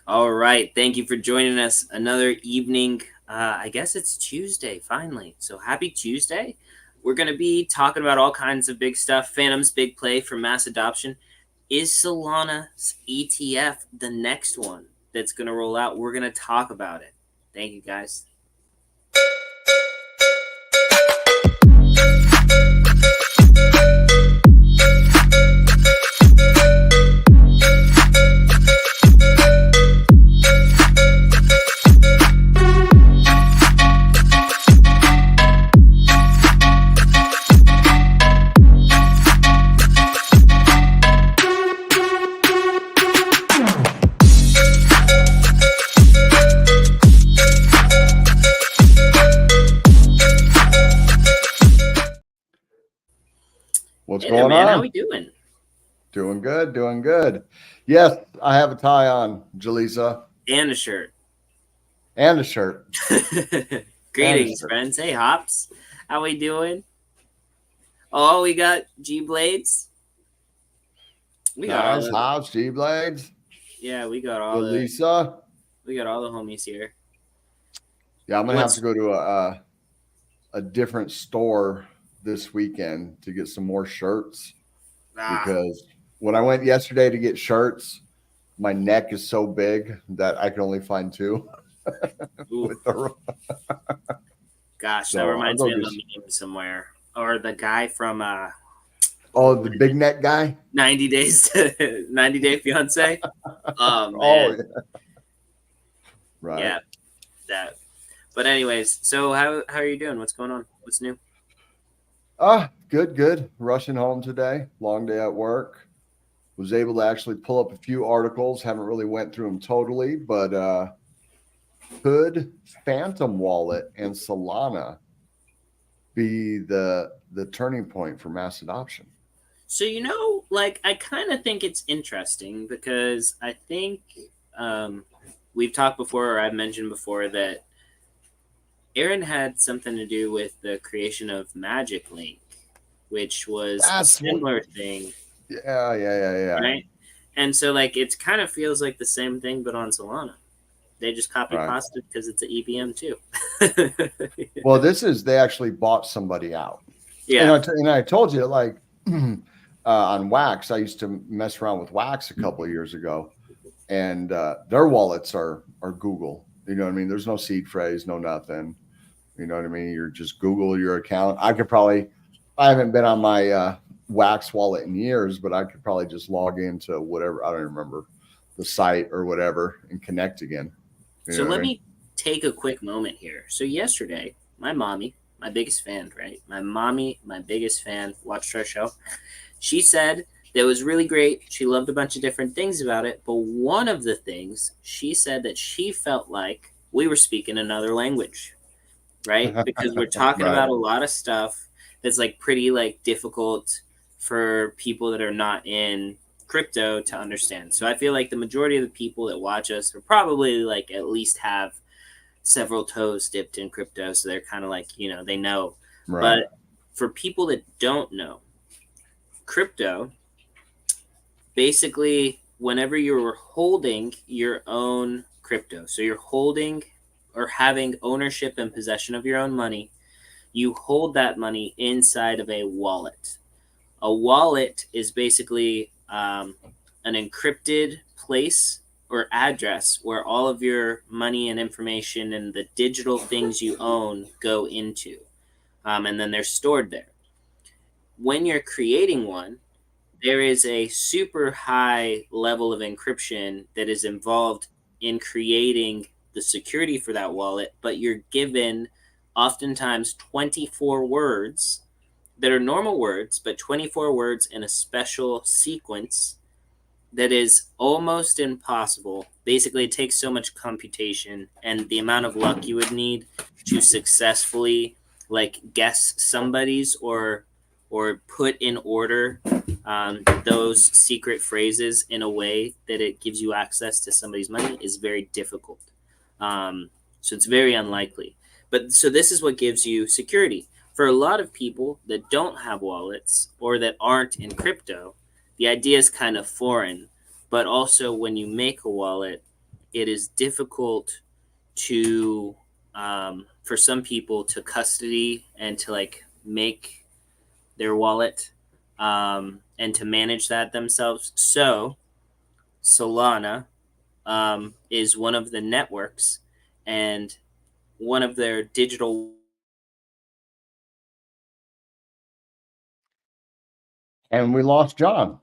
All right. Thank you for joining us another evening. I guess it's Tuesday, finally. So happy Tuesday. We're going to be talking about all kinds of big stuff. Phantom's big play for mass adoption. Is Solana's ETF the next one that's going to roll out? We're going to talk about it. Thank you, guys. What's Hey there, going man. on? How we doing? Doing good, doing good. Yes, I have a tie on, Jaleesa, And a shirt. and a shirt. Greetings, friends. Hey, Hops. How we doing? Oh, we got G Blades. We got all Nice, the, Hobbs, G Blades, yeah, we got all the Jaleesa. we got all the homies here. Yeah, I'm gonna have to go to a different store this weekend to get some more shirts because when I went yesterday to get shirts, my neck is so big that I can only find two. With the, Gosh, so that I'll reminds go me of get. a meme somewhere. Or the guy from Oh, the big neck guy. 90 Days to 90 Day Fiance. Oh man. Oh, yeah. Right. Yeah, that. But anyways, so how are you doing? What's going on? What's new? Good. Rushing home today. Long day at work. Was able to actually pull up a few articles. Haven't really went through them totally, but could Phantom Wallet and Solana be the turning point for mass adoption? So like I kind of think it's interesting because I think we've talked before, or I've mentioned before that Aaron had something to do with the creation of Magic Link, which was a similar thing. Yeah. Right? And so like it kind of feels like the same thing, but on Solana. They just copy pasted because it's an EVM too. Well, they actually bought somebody out. Yeah. And I told you, like on Wax, I used to mess around with Wax a couple of years ago, and their wallets are Google. You know what I mean? There's no seed phrase, no nothing. You know what I mean? You're just Google your account. I haven't been on my Wax wallet in years, but I could probably just log into whatever, I don't remember, the site or whatever, and connect again. So let me take a quick moment here. So yesterday, my mommy, my biggest fan, right? My mommy, my biggest fan, watched our show. She said that it was really great. She loved a bunch of different things about it. But one of the things she said that she felt like we were speaking another language, right? Because we're talking about a lot of stuff that's like pretty like difficult for people that are not in crypto to understand. So I feel like the majority of the people that watch us are probably like at least have several toes dipped in crypto. So they're kind of like, they know. Right. But for people that don't know, crypto, basically, whenever you're holding your own crypto, so you're holding or having ownership and possession of your own money, you hold that money inside of a wallet. A wallet is basically an encrypted place or address where all of your money and information and the digital things you own go into. And then they're stored there. When you're creating one, there is a super high level of encryption that is involved in creating the security for that wallet, but you're given oftentimes 24 words that are normal words, but 24 words in a special sequence that is almost impossible. Basically, it takes so much computation and the amount of luck you would need to successfully like guess somebody's or put in order those secret phrases in a way that it gives you access to somebody's money is very difficult. So it's very unlikely. But so this is what gives you security. For a lot of people that don't have wallets or that aren't in crypto, the idea is kind of foreign. But also when you make a wallet, it is difficult to for some people to custody and to like make their wallet and to manage that themselves. So Solana is one of the networks, and one of their digital. And we lost John.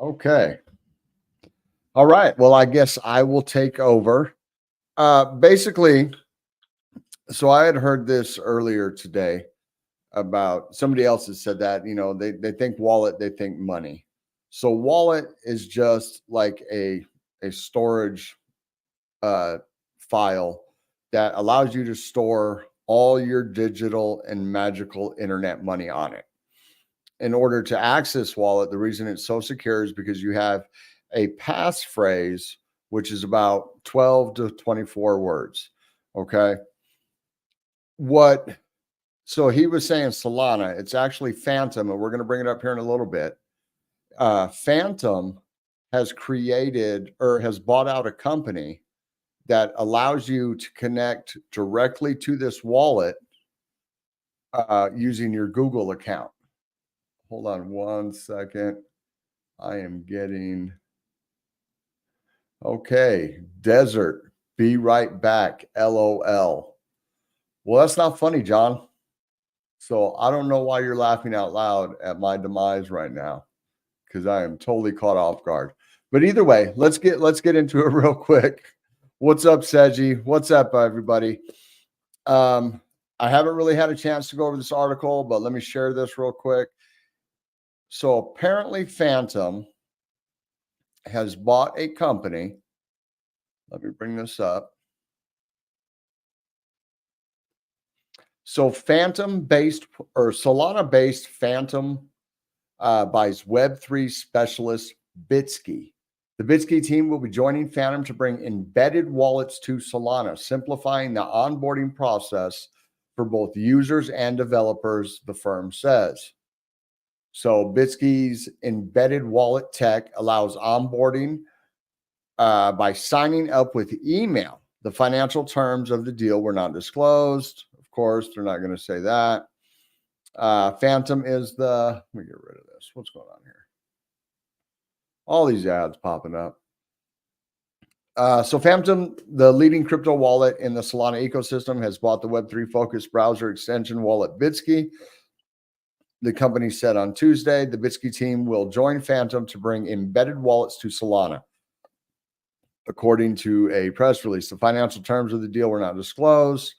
Okay. All right. Well, I guess I will take over. Basically, so I had heard this earlier today about somebody else that said that, they think wallet, they think money. So wallet is just like a storage file that allows you to store all your digital and magical internet money on it. In order to access wallet, the reason it's so secure is because you have a passphrase, which is about 12 to 24 words. Okay. So he was saying Solana, it's actually Phantom, and we're going to bring it up here in a little bit. Phantom has created or has bought out a company that allows you to connect directly to this wallet using your Google account. Hold on one second. I am getting, okay, Desert, be right back, LOL. Well, that's not funny, John. So I don't know why you're laughing out loud at my demise right now, because I am totally caught off guard. But either way, let's get into it real quick. What's up, Seji? What's up, everybody? I haven't really had a chance to go over this article, but let me share this real quick. So apparently Phantom has bought a company. Let me bring this up. So Solana-based Phantom buys Web3 specialist Bitsky. The Bitsky team will be joining Phantom to bring embedded wallets to Solana, simplifying the onboarding process for both users and developers, the firm says. So Bitsky's embedded wallet tech allows onboarding by signing up with email. The financial terms of the deal were not disclosed. Of course, they're not going to say that. Phantom is let me get rid of this. What's going on here? All these ads popping up. So Phantom, the leading crypto wallet in the Solana ecosystem, has bought the Web3 focused browser extension wallet Bitsky. The company said on Tuesday, the Bitsky team will join Phantom to bring embedded wallets to Solana. According to a press release, the financial terms of the deal were not disclosed.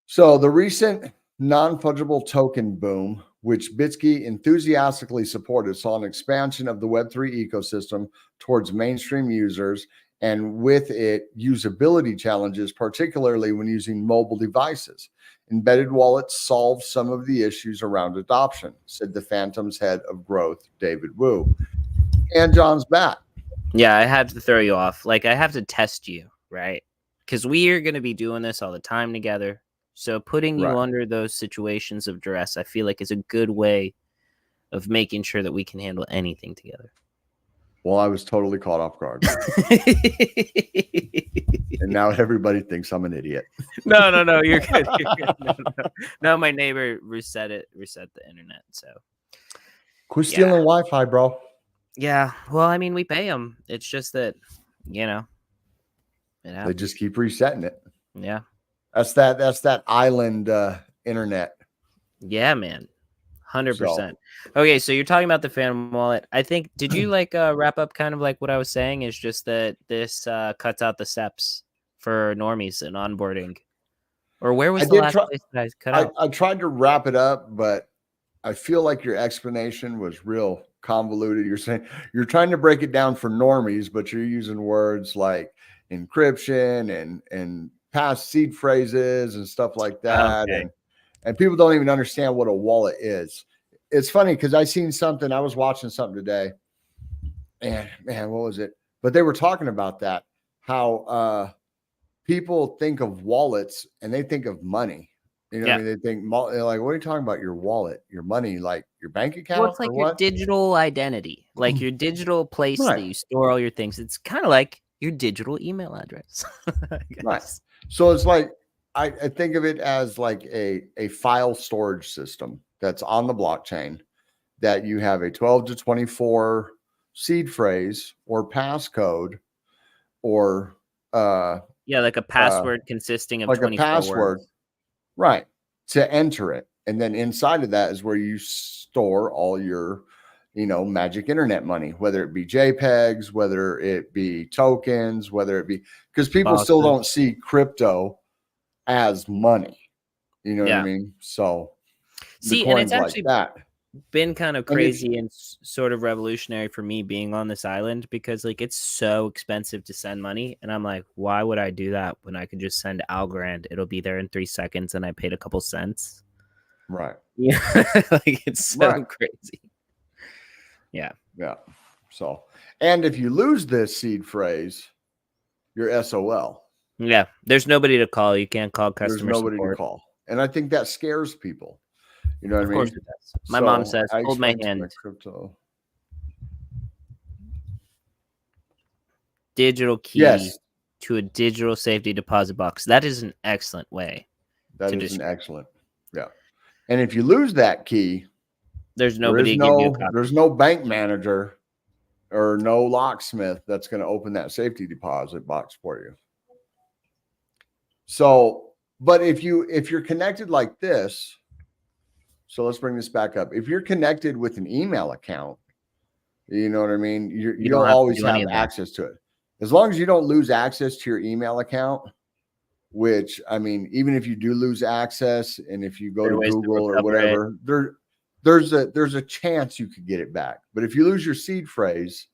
So the recent non-fungible token boom, which Bitsky enthusiastically supported, saw an expansion of the Web3 ecosystem towards mainstream users, and with it, usability challenges, particularly when using mobile devices. Embedded wallets solve some of the issues around adoption, said the Phantom's head of growth, David Wu. And John's back. Yeah, I have to throw you off. Like, I have to test you, right? Because we are going to be doing this all the time together. So putting you under those situations of duress, I feel like is a good way of making sure that we can handle anything together. Well, I was totally caught off guard. And now everybody thinks I'm an idiot. No, you're good. You're good. No, my neighbor reset the internet. So quit stealing Wi-Fi, bro. Yeah, well, I mean, we pay them. It's just that, they just keep resetting it. Yeah, that's that island internet. Yeah, man, 100%. Okay, so you're talking about the Phantom wallet. I think, did you wrap up kind of like what I was saying? Is just that this cuts out the steps for normies and onboarding, or where was the last place that I cut out? I tried to wrap it up, but I feel like your explanation was real convoluted. You're saying you're trying to break it down for normies, but you're using words like encryption and past seed phrases and stuff like that. Okay. And people don't even understand what a wallet is. It's funny because I was watching something today, and man, what was it? But they were talking about that, how people think of wallets and they think of money. You know, what I mean, they think like, what are you talking about? Your wallet, your money, like your bank account? Well, it's like your digital identity, like your digital place that you store all your things. It's kind of like your digital email address. Right. So it's like, I think of it as like a file storage system that's on the blockchain, that you have a 12 to 24 seed phrase or passcode, or Yeah, like a password consisting of like a 24 password, words. right, to enter it. And then inside of that is where you store all your, magic internet money, whether it be JPEGs, whether it be tokens, whether it be, because people still don't see crypto as money. You know what I mean? So the See, and it's coins like actually that. been kind of And if, crazy and sort of revolutionary for me being on this island, because like it's so expensive to send money, and I'm like, why would I do that when I could just send Algorand? It'll be there in 3 seconds, and I paid a couple cents. right. Yeah, like it's so crazy. Yeah. Yeah. So, and if you lose this seed phrase, you're SOL. Yeah, there's nobody to call. You can't call customer There's nobody support. to call. And I think that scares people. You know what I mean? Of course it does. My mom says, hold my hand. Crypto. Digital key to a digital safety deposit box. That is an excellent way. That is an excellent. Yeah. And if you lose that key, there's nobody to give you a copy. There's no bank manager or no locksmith that's going to open that safety deposit box for you. So, but if you're connected like this, so let's bring this back up. If you're connected with an email account, you know what I mean? You'll always have access to it. As long as you don't lose access to your email account, which, I mean, even if you do lose access, and if you go to Google or whatever, there's a chance you could get it back. But if you lose your seed phrase,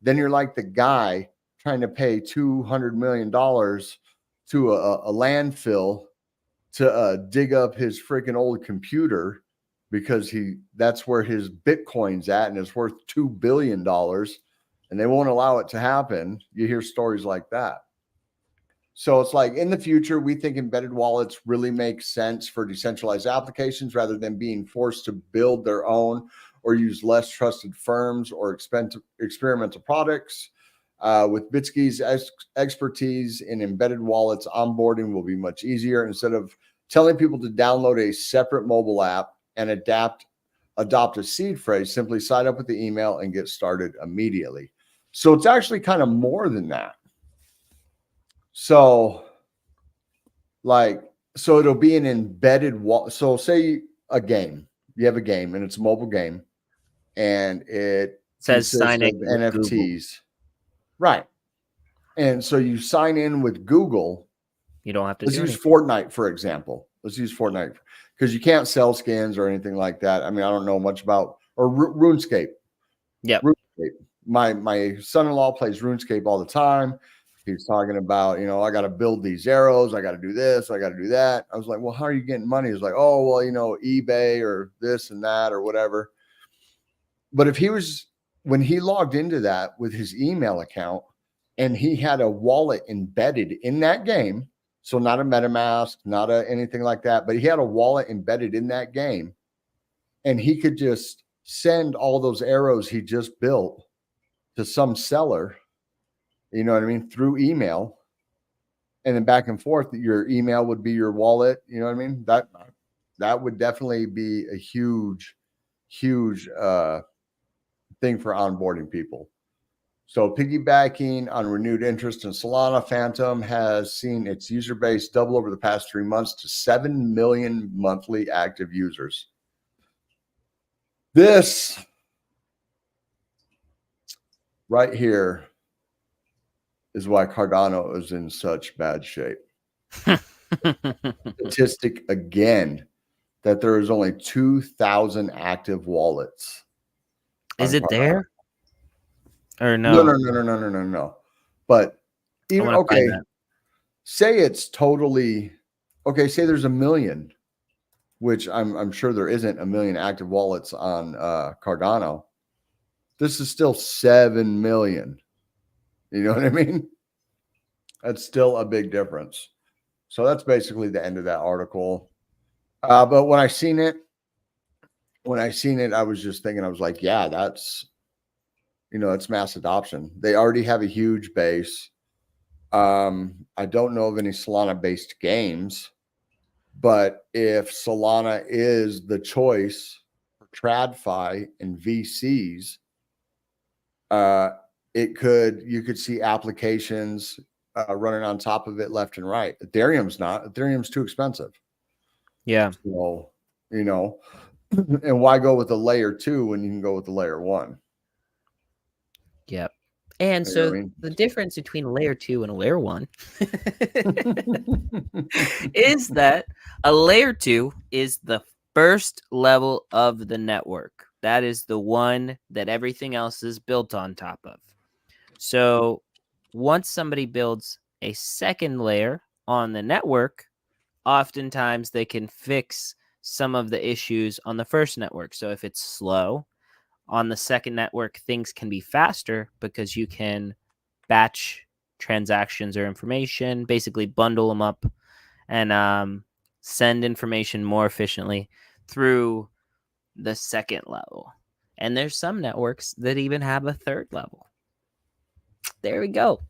then you're like the guy trying to pay $200 million to a landfill to dig up his freaking old computer, because that's where his Bitcoin's at, and it's worth $2 billion, and they won't allow it to happen. You hear stories like that. So it's like, in the future, we think embedded wallets really make sense for decentralized applications rather than being forced to build their own or use less trusted firms or experimental products. With Bitski's expertise in embedded wallets, onboarding will be much easier. Instead of telling people to download a separate mobile app and adopt a seed phrase, simply sign up with the email and get started immediately. So it's actually kind of more than that. So it'll be an embedded wallet. So say a game, you have a game and it's a mobile game, and it says sign in with NFTs. Google. Right. And so you sign in with Google. You don't have to. Let's use Fortnite, for example. Let's use Fortnite, because you can't sell skins or anything like that. I mean, I don't know much about, or RuneScape. Yeah. RuneScape. My son-in-law plays RuneScape all the time. He's talking about, I got to build these arrows. I got to do this. I got to do that. I was like, well, how are you getting money? He's like, oh, well, eBay or this and that or whatever. But when he logged into that with his email account, and he had a wallet embedded in that game, so not a MetaMask, not anything like that, but he had a wallet embedded in that game, and he could just send all those arrows he just built to some seller, you know what I mean, through email, and then back and forth. Your email would be your wallet. You know what I mean? That would definitely be a huge thing for onboarding people. So piggybacking on renewed interest in Solana, Phantom has seen its user base double over the past 3 months to 7 million monthly active users. This right here is why Cardano is in such bad shape. Statistic again, that there is only 2,000 active wallets. Is it Cardano. There? Or no? No. But even, okay, say it's totally, okay, say there's 1 million, which I'm sure there isn't 1 million active wallets on Cardano. This is still 7 million. You know what I mean? That's still a big difference. So that's basically the end of that article. But when I seen it, I was just thinking, I was like, yeah, that's, it's mass adoption. They already have a huge base. I don't know of any Solana based games, but if Solana is the choice for TradFi and VCs, you could see applications running on top of it left and right. Ethereum's not. Ethereum's too expensive. Yeah. So, and why go with the layer 2 when you can go with the layer 1? Yep. And You know so what I mean? the difference between a layer 2 and a layer 1 is that a layer 2 is the first level of the network. That is the one that everything else is built on top of. So once somebody builds a second layer on the network, oftentimes they can fix some of the issues on the first network. So if it's slow, on the second network, things can be faster because you can batch transactions or information, basically bundle them up and send information more efficiently through the second level. And there's some networks that even have a third level. There we go.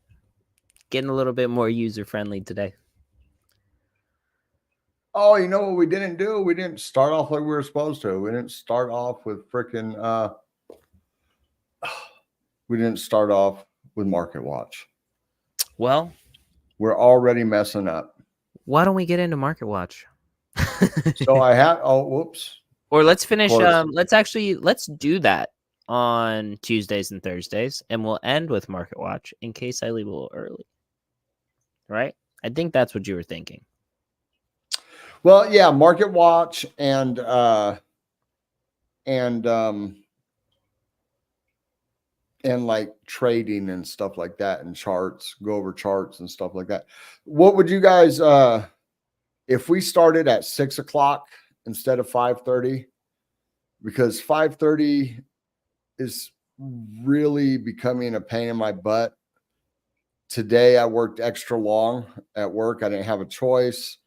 Getting a little bit more user-friendly today. Oh, you know what we didn't do? We didn't start off like we were supposed to. We didn't start off with freaking we didn't start off with Market Watch. Well, we're already messing up. Why don't we get into Market Watch? So I have whoops. Or let's finish let's do that on Tuesdays and Thursdays, and we'll end with Market Watch in case I leave a little early. Right? I think that's what you were thinking. Well, yeah, Market Watch and like trading and stuff like that, and charts, go over charts and stuff like that. What would you guys if we started at 6 o'clock instead of 5:30? Because 5:30 is really becoming a pain in my butt. Today I worked extra long at work. I didn't have a choice.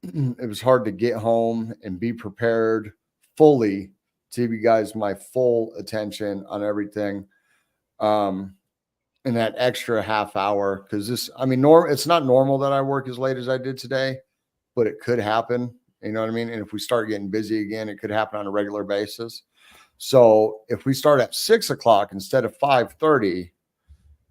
It was hard to get home and be prepared fully to give you guys my full attention on everything. And that extra half hour, because it's not normal that I work as late as I did today, but it could happen. You know what I mean? And if we start getting busy again, it could happen on a regular basis. So if we start at 6 o'clock instead of 5:30,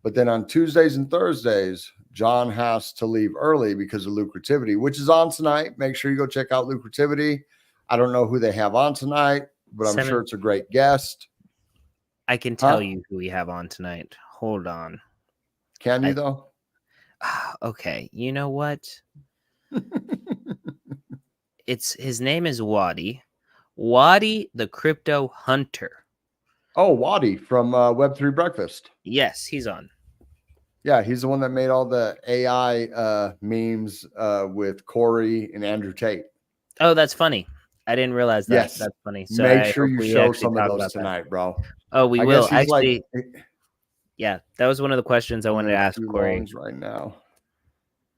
but then on Tuesdays and Thursdays, John has to leave early because of Lucrativity, which is on tonight. Make sure you go check out Lucrativity. I don't know who they have on tonight, but I'm sure it's a great guest. I can tell you who we have on tonight. Hold on. Can you though? Okay. You know what? His name is Wadi. Wadi the Crypto Hunter. Oh, Wadi from Web3 Breakfast. Yes, he's on. Yeah, he's the one that made all the AI memes with Corey and Andrew Tate. Oh, that's funny. I didn't realize that. Yes. That's funny. So make sure you show some of those tonight, bro. Oh, we will. Actually, yeah, that was one of the questions I wanted to ask Corey. Right now.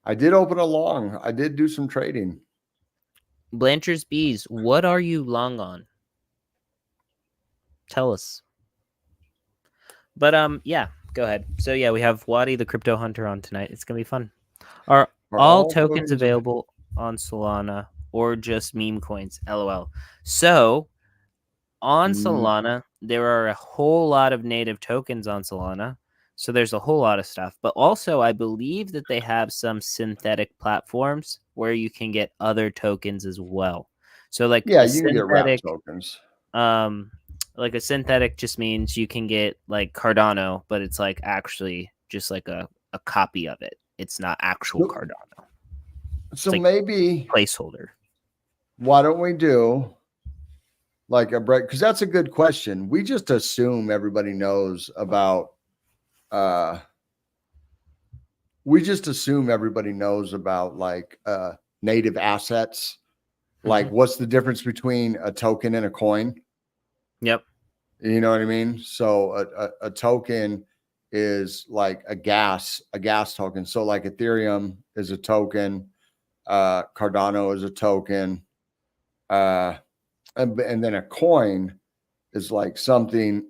I did open a long. I did do some trading. Blanchard's Bees, what are you long on? Tell us. But yeah, go ahead. So yeah, we have Wadi the Crypto Hunter on tonight. It's gonna be fun. Are all tokens available on Solana or just meme coins? LOL. So on Solana, there are a whole lot of native tokens on Solana. So there's a whole lot of stuff. But also, I believe that they have some synthetic platforms where you can get other tokens as well. So like you can get wrap tokens. Like a synthetic just means you can get like Cardano, but it's like actually just like a copy of it. It's not actual Cardano. So like maybe placeholder. Why don't we do like a break? Because that's a good question. We just assume everybody knows about like native assets. Like what's the difference between a token and a coin? Yep. You know what I mean? So a token is like a gas token. So like Ethereum is a token, Cardano is a token, and then a coin is like something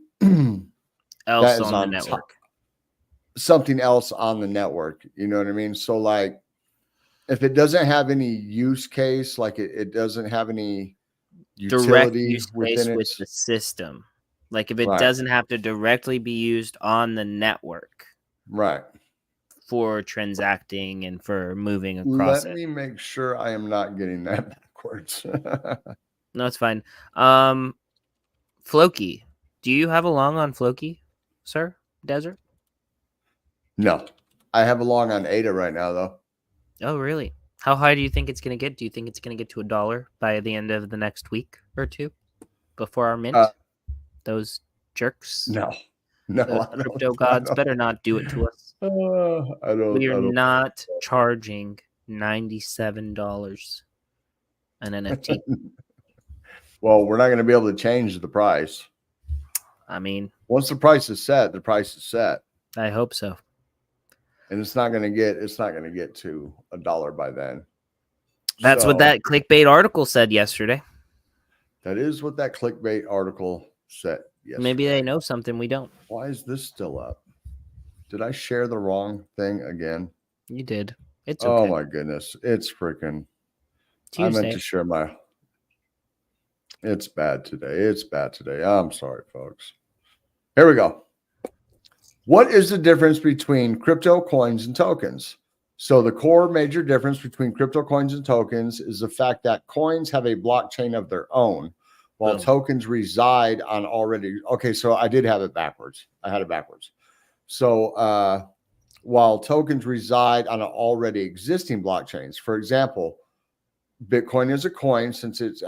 else on the network. something else on the network. You know what I mean? So like, if it doesn't have any use case, like it doesn't have any Direct utility use within case with its the system. Like if it right, doesn't have to directly be used on the network right. for transacting and for moving across Let it. me make sure I am not getting that backwards. No, it's fine. Floki, do you have a long on Floki, sir? Desert? No, I have a long on ADA right now though. Oh, really? How high do you think it's going to get? Do you think it's going to get to $1 by the end of the next week or two before our mint? Uh, Those jerks, no, no, those I crypto don't. I gods don't. better not do it to us. I don't. We are I don't. not charging $97 an NFT. Well, we're not going to be able to change the price. I mean, Once the price is set, the price is set, I hope so. and it's not going to get. It's not going to get to $1 by then. That's what So that clickbait article said yesterday. that is what that clickbait article said. Yes. Maybe they know something we don't. Why is this still up? Did I share the wrong thing again? You did. It's Oh okay. my goodness. It's freaking. I Tuesday. meant to share my. It's bad today. It's bad today. I'm sorry, folks. Here we go. What is the difference between crypto coins and tokens? So the core major difference between crypto coins and tokens is the fact that coins have a blockchain of their own, while Boom. tokens reside on already. Okay, so I did have it backwards. I had it backwards. So while tokens reside on already existing blockchains, for example, Bitcoin is a coin since it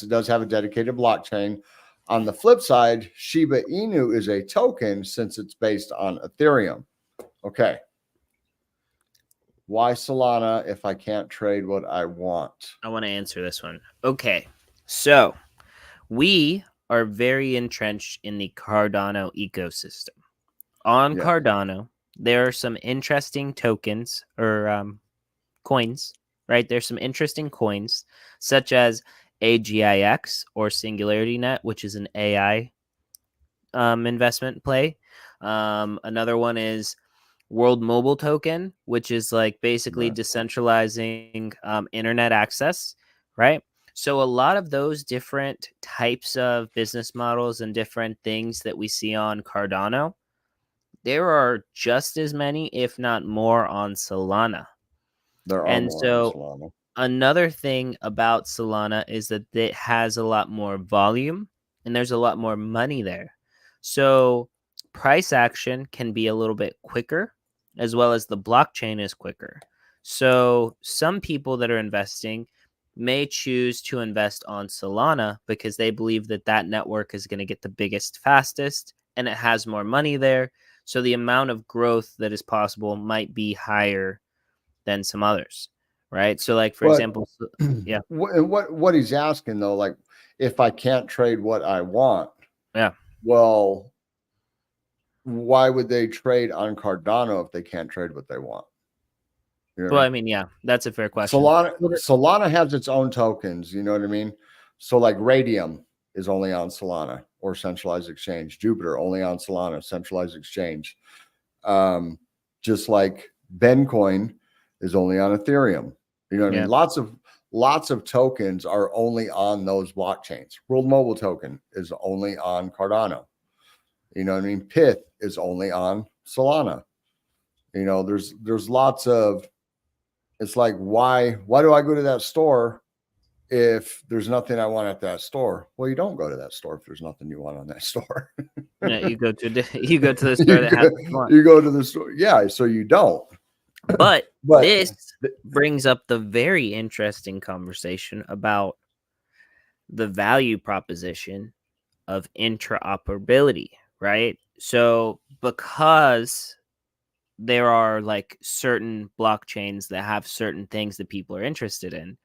does have a dedicated blockchain. On the flip side, Shiba Inu is a token since it's based on Ethereum. Okay. Why Solana if I can't trade what I want? I want to answer this one. Okay. So we are very entrenched in the Cardano ecosystem. On Yeah. Cardano, there are some interesting tokens or coins, right? There's some interesting coins such as AGIX or Singularity Net, which is an AI investment play. Another one is World Mobile Token, which is like basically Right. decentralizing internet access, right? So a lot of those different types of business models and different things that we see on Cardano, there are just as many, if not more, on Solana. There are And more on so Solana. another thing about Solana is that it has a lot more volume and there's a lot more money there. So price action can be a little bit quicker, as well as the blockchain is quicker. So some people that are investing may choose to invest on Solana because they believe that that network is going to get the biggest, fastest, and it has more money there. So the amount of growth that is possible might be higher than some others, right? So like for But example, yeah, what he's asking though, like if I can't trade what I want, yeah. well, why would they trade on Cardano if they can't trade what they want? You know what Well, I I mean? mean, yeah, that's a fair question. Solana has its own tokens, you know what I mean? So like Radium is only on Solana or centralized exchange. Jupiter only on Solana, centralized exchange. Just like Bencoin is only on Ethereum. You know what I Yeah, mean? Lots of tokens are only on those blockchains. World Mobile Token is only on Cardano. You know what I mean? Pith is only on Solana. You know, there's lots of. It's like why do I go to that store if there's nothing I want at that store? Well, you don't go to that store if there's nothing you want on that store. yeah. You go to you go to the store that has what you want. You go to the store, yeah. So you don't. But But this brings up the very interesting conversation about the value proposition of interoperability, right? So because there are like certain blockchains that have certain things that people are interested in,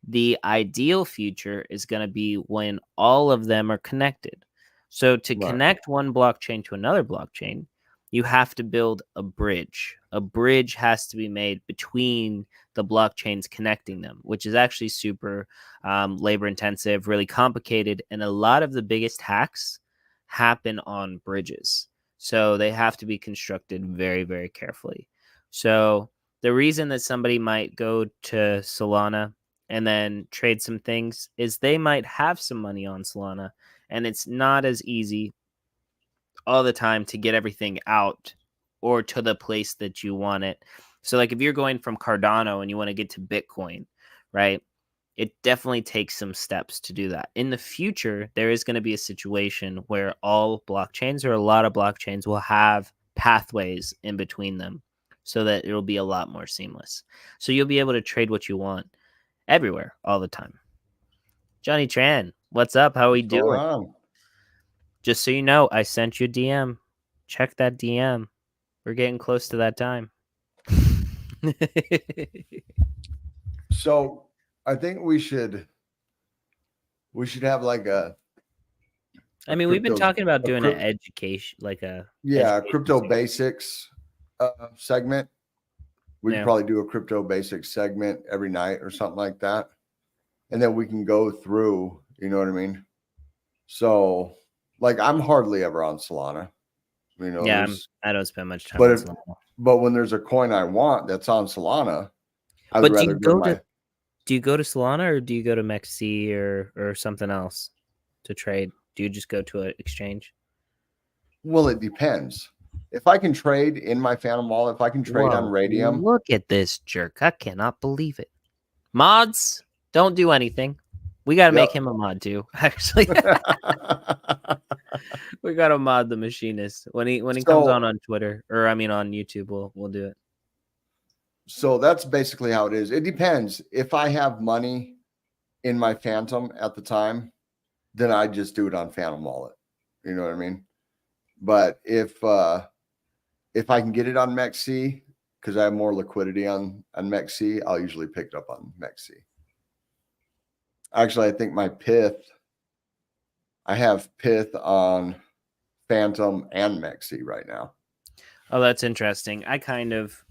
the ideal future is going to be when all of them are connected. So to right, connect one blockchain to another blockchain, you have to build a bridge. A bridge has to be made between the blockchains connecting them, which is actually super labor intensive, really complicated. And a lot of the biggest hacks happen on bridges. So they have to be constructed very, very carefully. So the reason that somebody might go to Solana and then trade some things is they might have some money on Solana, and it's not as easy all the time to get everything out or to the place that you want it. So like if you're going from Cardano and you want to get to Bitcoin, right? It definitely takes some steps to do that. In the future, there is going to be a situation where all blockchains or a lot of blockchains will have pathways in between them so that it'll be a lot more seamless. So you'll be able to trade what you want everywhere all the time. Johnny Tran, what's up? How are we What's going doing? on? Just so you know, I sent you a DM. Check that DM. We're getting close to that time. So I think we should have like I mean, we've been crypto- talking about doing an cryp- education, like a crypto education basics segment. We Yeah. could probably do a crypto basics segment every night or something like that. And then we can go through, you know what I mean? So like I'm hardly ever on Solana. You know, Yeah, there's I don't spend much time but on if, Solana. but when there's a coin I want that's on Solana, I would But rather go to my do you go to Solana or do you go to MEXC or something else to trade? Do you just go to an exchange? well, it depends. If I can trade in my Phantom wallet, if I can trade on Whoa, Radium, look at this jerk. I cannot believe it. Mods, don't do anything. We got to make him a mod too. Actually, we got to mod the machinist when he comes on Twitter, or I mean on YouTube. We'll do it. So that's basically how it is. It depends. If I have money in my Phantom at the time, then I just do it on Phantom wallet. You know what I mean? But if I can get it on MEXC because I have more liquidity on MEXC, I'll usually pick it up on MEXC. Actually, I think I have Pith on Phantom and MEXC right now. Oh, that's interesting. I kind of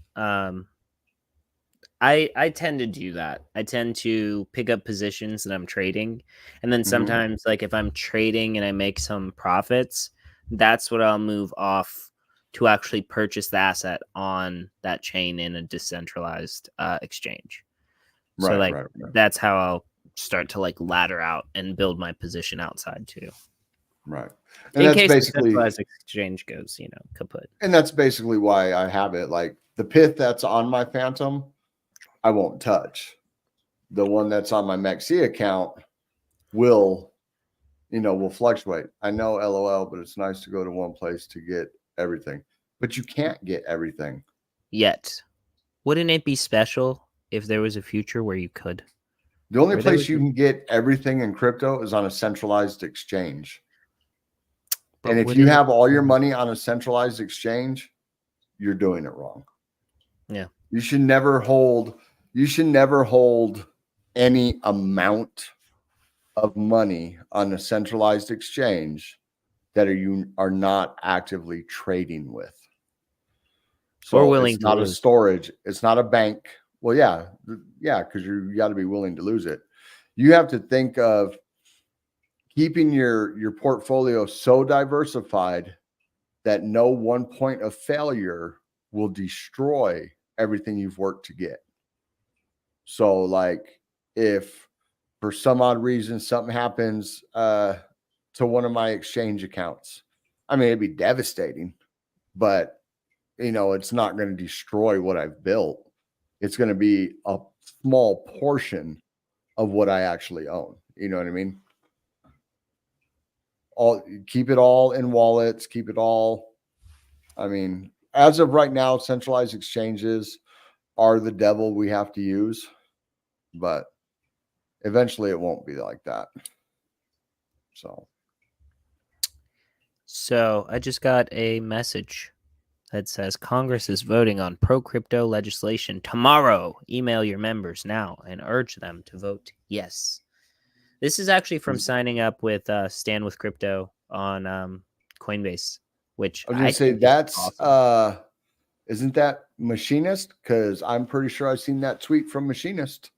I tend to do that. I tend to pick up positions that I'm trading, and then sometimes like if I'm trading and I make some profits, that's what I'll move off to actually purchase the asset on that chain in a decentralized exchange. So Right. that's how I'll start to like ladder out and build my position outside too. Right. And in that's case basically the centralized exchange goes, kaput. And that's basically why I have it. Like the Pith that's on my Phantom, I won't touch. The one that's on my MEXC account will fluctuate. I know LOL, but it's nice to go to one place to get everything. But you can't get everything. Yet. Wouldn't it be special if there was a future where you could? The only place you can get everything in crypto is on a centralized exchange. And if you have all your money on a centralized exchange, you're doing it wrong. Yeah. You should never hold any amount of money on a centralized exchange that you are not actively trading with. So or willing it's to not lose. a storage, it's not a bank. Well, yeah, because you got to be willing to lose it. You have to think of keeping your portfolio so diversified that no one point of failure will destroy everything you've worked to get. So like if for some odd reason something happens to one of my exchange accounts, I mean, it'd be devastating, but it's not going to destroy what I've built. It's going to be a small portion of what I actually own. You know what I mean? Keep it all in wallets, keep it all. I mean, as of right now, centralized exchanges are the devil we have to use, but eventually it won't be like that. So I just got a message that says Congress is voting on pro-crypto legislation tomorrow. Email your members now and urge them to vote yes. This is actually from signing up with Stand with Crypto on Coinbase, which I was going to say that's awesome. Isn't that Machinist? Because I'm pretty sure I've seen that tweet from Machinist.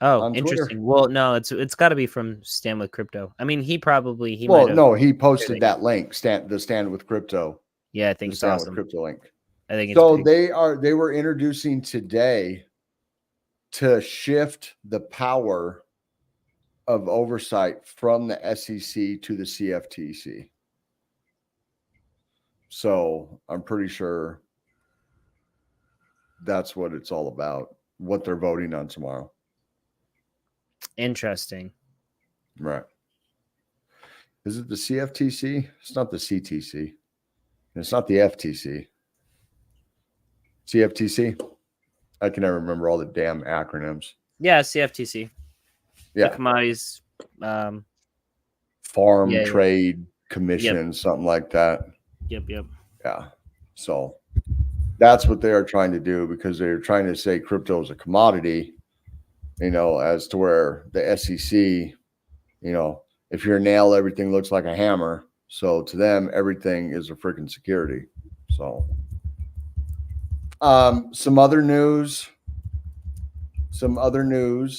Oh, interesting. Twitter. Well, no, it's got to be from Stand with Crypto. I mean, he no, he posted that link. The Stand with Crypto Yeah, I think Just it's stay on awesome. with CryptoLink. I think it's So big. they were introducing today to shift the power of oversight from the SEC to the CFTC. So I'm pretty sure that's what it's all about, what they're voting on tomorrow. Interesting. Right. Is it the CFTC? It's not the CTC. It's not the FTC. CFTC? I can never remember all the damn acronyms. Yeah, CFTC. Yeah. The commodities. Farm Yeah. Trade Commission, something like that. Yep. Yeah. So that's what they are trying to do, because they're trying to say crypto is a commodity, as to where the SEC, if you're a nail, everything looks like a hammer. So to them, everything is a freaking security. So some other news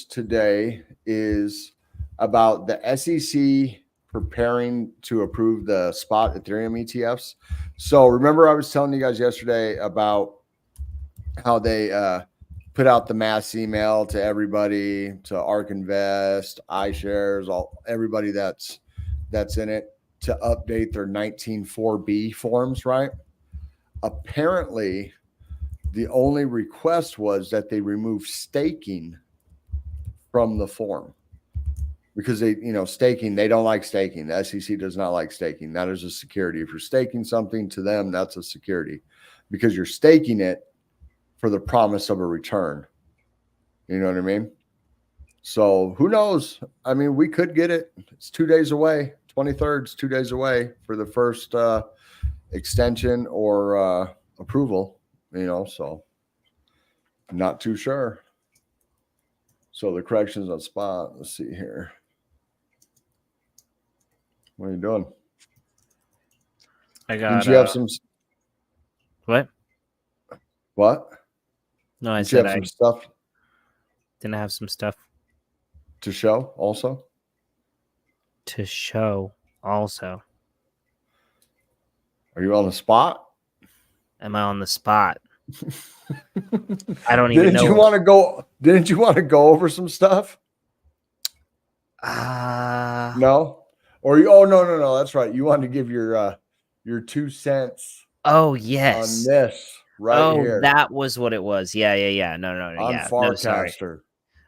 today is about the SEC preparing to approve the spot Ethereum ETFs. So remember, I was telling you guys yesterday about how they put out the mass email to everybody, to ARK Invest, iShares, everybody that's in it, to update their 19.4B forms, right? Apparently, the only request was that they remove staking from the form, because staking, they don't like staking. The SEC does not like staking. That is a security. If you're staking something, to them, that's a security, because you're staking it for the promise of a return. You know what I mean? So who knows? I mean, we could get it. It's 2 days away. 23rd is 2 days away for the first extension or approval, so I'm not too sure. So the corrections on spot. Let's see here. What are you doing? I got. Didn't you have some? What? What? No, I Didn't said you have some stuff didn't have some stuff to show also? to show also. Are you on the spot? Am I on the spot? I don't even know. Didn't you want to go over some stuff? No? Or no. That's right. You wanted to give your 2 cents. Oh, yes. On this right here. That was what it was. Yeah. No. On Yeah. Farcaster.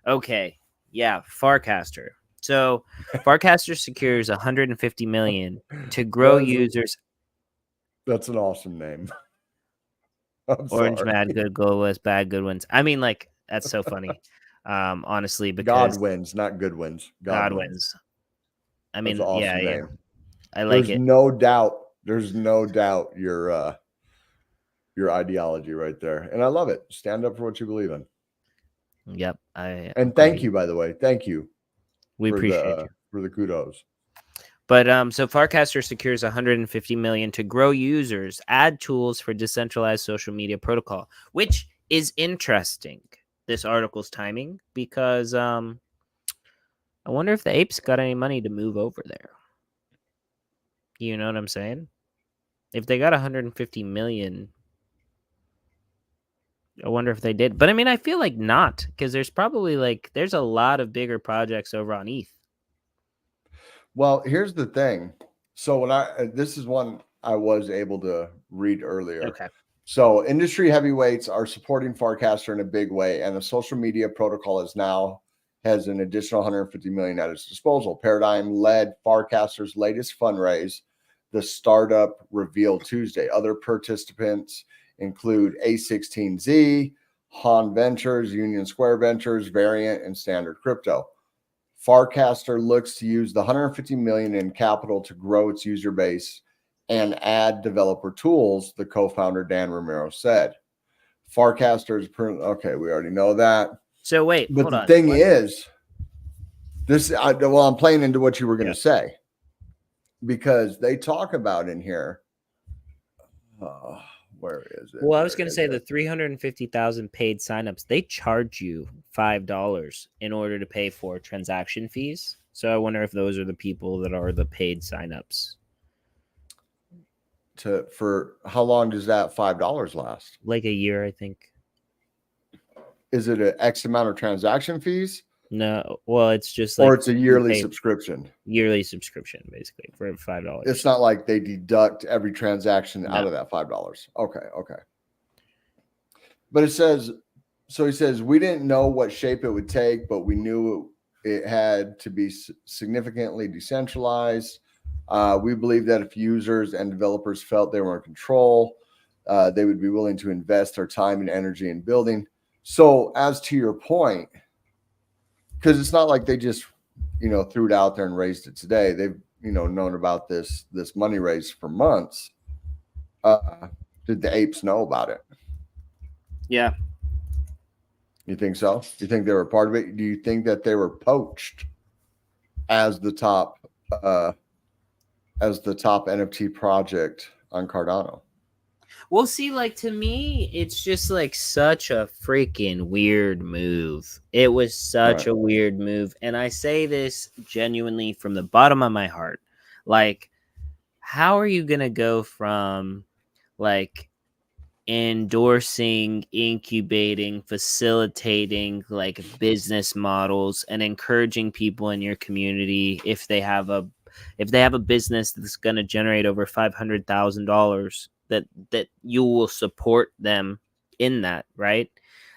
No, okay. Yeah, Farcaster. So Farcaster secures 150 million to grow users. That's an awesome name. Orange sorry. mad good, gold west bad good wins. I mean, like, that's so funny. Honestly, because God wins, not good wins. God wins. I mean, that's an awesome yeah. name. I like it. There's no doubt your ideology right there, and I love it. Stand up for what you believe in. Yep. And thank you, by the way. Thank you. We appreciate you for the kudos. But so Farcaster secures 150 million to grow users, add tools for decentralized social media protocol, which is interesting. This article's timing, because I wonder if the apes got any money to move over there. You know what I'm saying? If they got 150 million, I wonder if they did. But I mean, I feel like not, because there's probably there's a lot of bigger projects over on ETH. Well, here's the thing. So this is one I was able to read earlier. Okay. So industry heavyweights are supporting Farcaster in a big way, and the social media protocol has an additional 150 million at its disposal. Paradigm led Farcaster's latest fundraise, the startup reveal Tuesday. Other participants include A16Z, Han Ventures, Union Square Ventures, Variant, and Standard Crypto. Farcaster looks to use the 150 million in capital to grow its user base and add developer tools, the co-founder Dan Romero said. Farcaster is okay. We already know that. So wait, but the thing is, I'm playing into what you were going to say, because they talk about in here. Where is it? Well, I was going to say the 350,000 paid signups, they charge you $5 in order to pay for transaction fees. So I wonder if those are the people that are the paid signups. for how long does that $5 last? Like a year, I think. Is it an X amount of transaction fees, No, well, it's just like or it's a yearly pay- subscription? yearly subscription, basically, for $5. It's not like they deduct every transaction out No. of that $5. Okay. But it says, so he says, we didn't know what shape it would take, but we knew it had to be significantly decentralized. We believe that if users and developers felt they were in control, they would be willing to invest their time and energy in building. So as to your point, because it's not like they just, threw it out there and raised it today. They've, known about this money raise for months. Did the apes know about it? Yeah. You think so? You think they were part of it? Do you think that they were poached as the top NFT project on Cardano? Well, see, like, to me, it's just like such a freaking weird move. It was such a weird move. And I say this genuinely from the bottom of my heart. Like, how are you going to go from like endorsing, incubating, facilitating like business models and encouraging people in your community if they have a business that's going to generate over $500,000 that you will support them in that, right?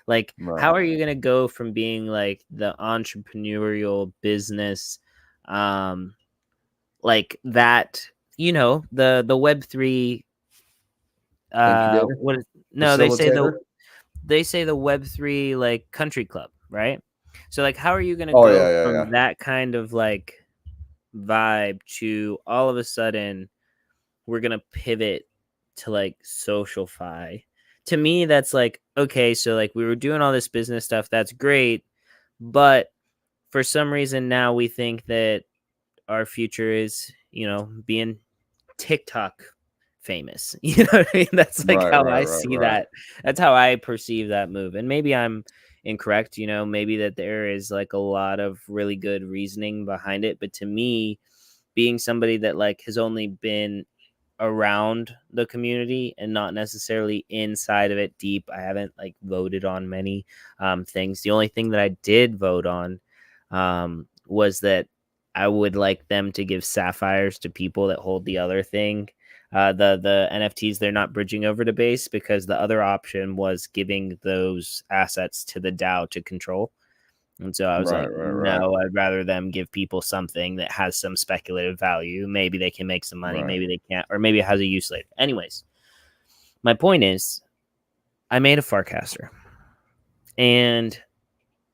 Like, how are you going to go from being like the entrepreneurial business, like that, the Web3, Incubator? what is, no, they say Facilitator? the Web3 like country club, right? So like, how are you going to Oh, go from yeah. that kind of like vibe to all of a sudden we're going to pivot to like SocialFi? To me, that's like, okay, so like we were doing all this business stuff, that's great, but for some reason now we think that our future is, being TikTok famous. You know what I mean? That's like how I see that. That's how I perceive that move. And maybe I'm incorrect, maybe that there is like a lot of really good reasoning behind it. But to me, being somebody that like has only been around the community and not necessarily inside of it deep, I haven't like voted on many things. The only thing that I did vote on was that I would like them to give sapphires to people that hold the other thing. The NFTs, they're not bridging over to base because the other option was giving those assets to the DAO to control. And so I was no, I'd rather them give people something that has some speculative value. Maybe they can make some money, maybe they can't, or maybe it has a use later. Anyways, my point is I made a Farcaster and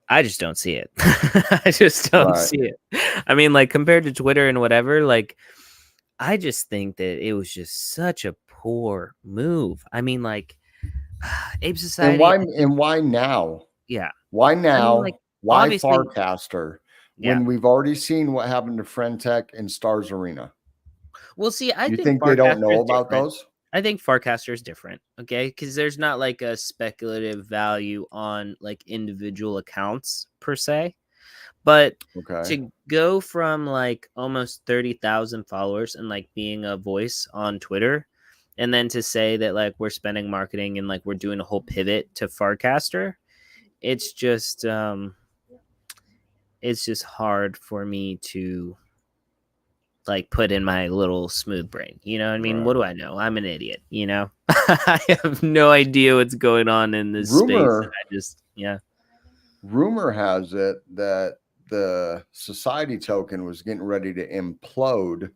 I just don't see it. I just don't see it. I mean, like compared to Twitter and whatever, like I just think that it was just such a poor move. I mean, like Ape Society. And why now? Yeah. Why now? I mean, like, why Farcaster? Yeah. When we've already seen what happened to Friendtech and Stars Arena. Well, see, I think they don't know about those? I think Farcaster is different, okay? Because there's not like a speculative value on like individual accounts per se. But to go from like almost 30,000 followers and like being a voice on Twitter, and then to say that like we're spending marketing and like we're doing a whole pivot to Farcaster, it's just hard for me to like put in my little smooth brain. You know what I mean? What do I know? I'm an idiot, I have no idea what's going on in this space. Rumor has it that the society token was getting ready to implode,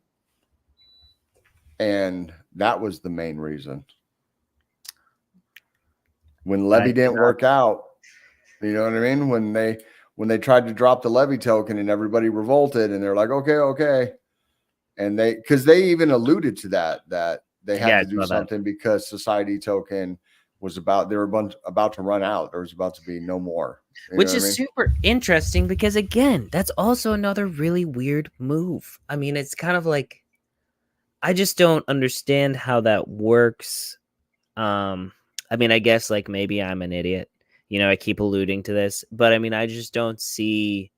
and that was the main reason. When Levy didn't work out, you know what I mean? When they tried to drop the Levy token and everybody revolted and they're like, okay. And because they even alluded to that they had to do something because society token was about to run out. There was about to be no more. Which is super interesting because again, that's also another really weird move. I mean, it's kind of like I just don't understand how that works. I mean, I guess like maybe I'm an idiot. I keep alluding to this, but I mean, I just don't see.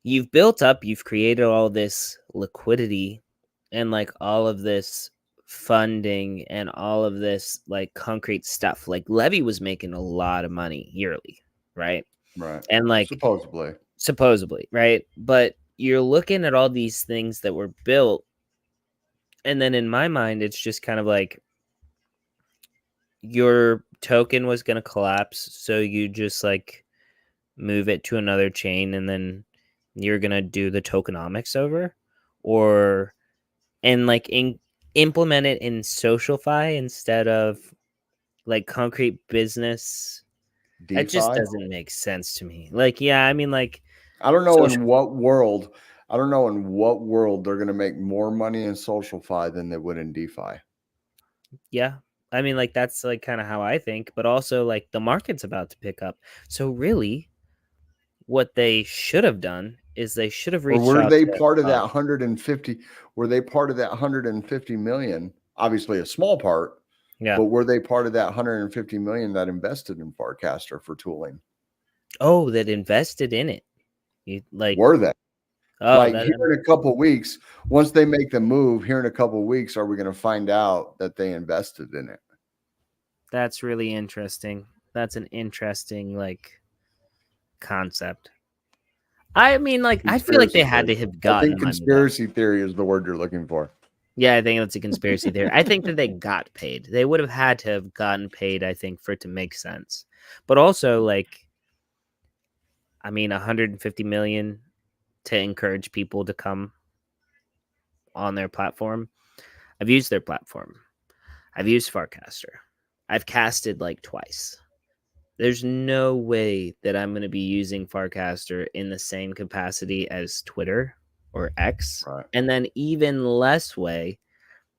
You've built up, you've created all this liquidity and like all of this funding and all of this like concrete stuff. Like Levy was making a lot of money yearly, right? Right. And like supposedly, right? But you're looking at all these things that were built, and then in my mind, it's just kind of like your token was going to collapse, so you just like move it to another chain, and then you're going to do the tokenomics over, or and like implement it in SocialFi instead of like concrete business. It just DeFi. doesn't make sense to me. Like, yeah, I mean, like, I don't know social, in what world. I don't know in what world they're going to make more money in SocialFi than they would in DeFi. yeah. I mean, like, that's like kind of how I think, but also like the market's about to pick up. So really, what they should have done is they should have Or reached were out they to part of that 150? Were they part of that 150 million? Obviously, a small part. yeah. But were they part of that 150 million that invested in Farcaster for tooling? Oh, that invested in it. You like Were they? oh Like that here in a couple of weeks, once they make the move, here in a couple of weeks, are we going to find out that they invested in it? that's really interesting. That's an interesting like concept. I mean, like, I feel like they Conspiracy had theory. to have I gotten think money though. conspiracy theory is the word you're looking for. Yeah, I think that's a conspiracy theory. I think that they got paid. They would have had to have gotten paid, I think, for it to make sense. But also, like, I mean, 150 million to encourage people to come on their platform. I've used their platform. I've used Farcaster. I've casted like twice. There's no way that I'm going to be using Farcaster in the same capacity as Twitter or X. Right. And then even less way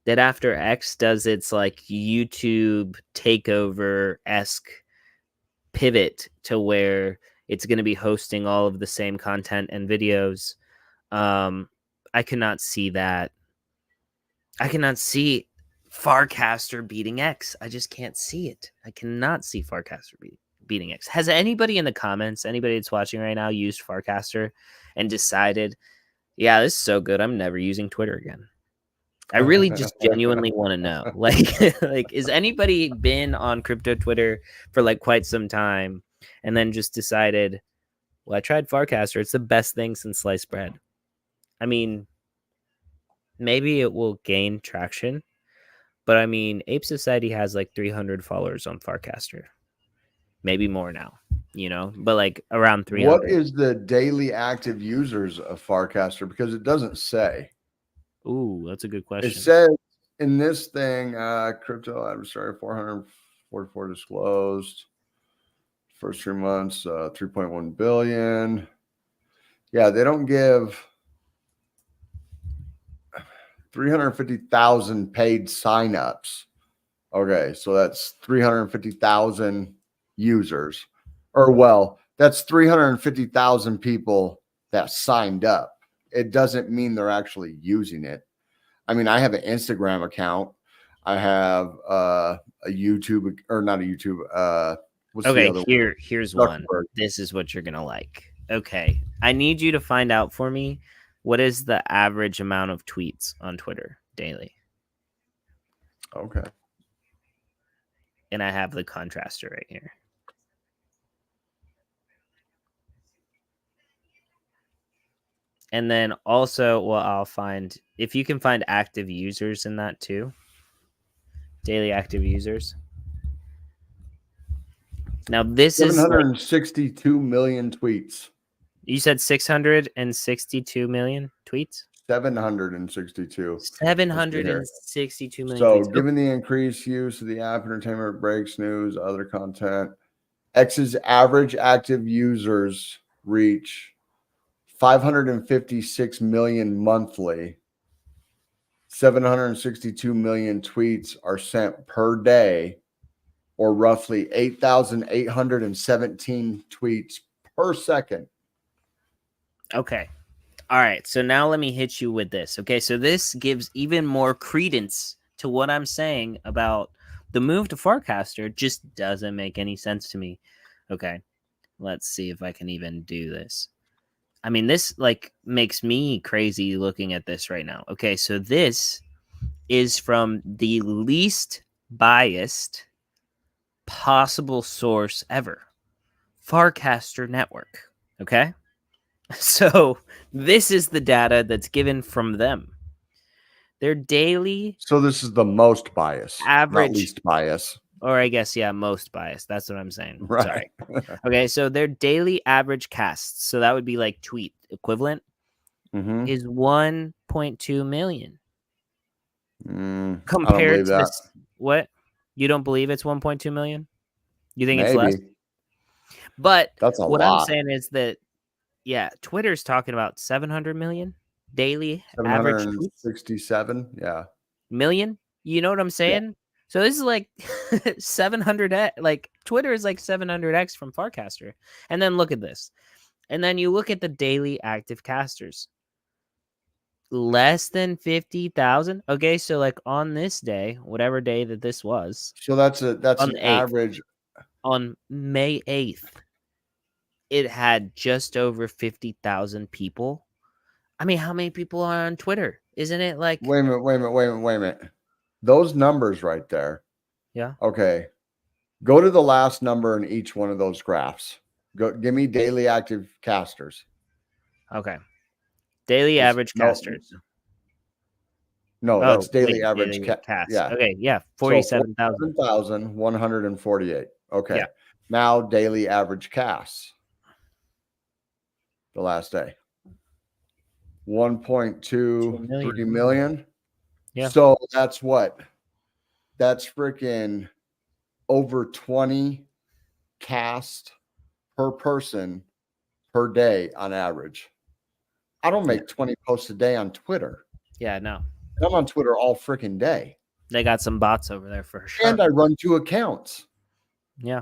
that after X does its like YouTube takeover-esque pivot to where it's going to be hosting all of the same content and videos. I cannot see that. I cannot see Farcaster beating X. I just can't see it. I cannot see Farcaster beating X. Has anybody in the comments, anybody that's watching right now, used Farcaster and decided, yeah, this is so good, I'm never using Twitter again? I really just genuinely want to know. Like, like, is anybody been on crypto Twitter for like quite some time and then just decided, well, I tried Farcaster. It's the best thing since sliced bread. I mean, maybe it will gain traction, but I mean, Ape Society has like 300 followers on Farcaster. Maybe more now, but like around 300. What is the daily active users of Farcaster? Because it doesn't say. Ooh, that's a good question. It says in this thing, crypto adversary 444 disclosed. First 3 months, 3.1 billion. Yeah, they don't give 350,000 paid signups. Okay, so that's 350,000 users. Or, well, that's 350,000 people that signed up. It doesn't mean they're actually using it. I mean, I have an Instagram account. I have a YouTube, or not a YouTube. What's okay, the other here's Zuckerberg. one. This is what you're going to like. Okay, I need you to find out for me, what is the average amount of tweets on Twitter daily? Okay. And I have the contraster right here. And then also, well, I'll find, if you can find active users in that too, daily active users. Now this is like, 762 million tweets. you said 662 million tweets? 762. 762 million So, tweets. given the increased use of the app, entertainment, breaks, news, other content, X's average active users reach 556 million monthly. 762 million tweets are sent per day, or roughly 8,817 tweets per second. Okay. All right. So now let me hit you with this. Okay. So this gives even more credence to what I'm saying about the move to Farcaster. Just doesn't make any sense to me. Okay. Let's see if I can even do this. I mean, this like makes me crazy looking at this right now. Okay. So this is from the least biased possible source ever, Farcaster Network. Okay? So this is the data that's given from them. Their daily So this is the most bias, not average, least bias. or I guess, yeah, most biased. That's what I'm saying. Right. Sorry. Okay, so their daily average casts, so that would be like tweet equivalent, Mm-hmm. is 1.2 million. I don't Compared believe to that. this, what? You don't believe it's 1.2 million? You think it's Maybe. less? But That's a what I'm lot. saying is that, yeah, Twitter's talking about 700 million daily average tweets. 767. Yeah. Million? You know what I'm Yeah. saying? So this is like 700x. Like Twitter is like 700x from Farcaster. And then look at this. And then you look at the daily active casters. Less than 50,000. Okay, so like on this day, whatever day that this was, So that's on an the 8th, average. on May 8th, it had just over 50,000 people. I mean, how many people are on Twitter? Isn't it like Wait a minute. Those numbers right there. Yeah. Okay. Go to the last number in each one of those graphs. Go give me daily active casters. Okay. Daily average casters. No, Oh, that's daily wait, average cast. yeah. Okay, yeah, So 47,000. 47,148. Okay. Yeah. Now daily average casts. The last day. 1.23 million. Yeah. So that's what? That's freaking over 20 cast per person per day on average. I don't make 20 posts a day on Twitter. Yeah, no. I'm on Twitter all freaking day. They got some bots over there for sure. And I run 2 accounts. Yeah.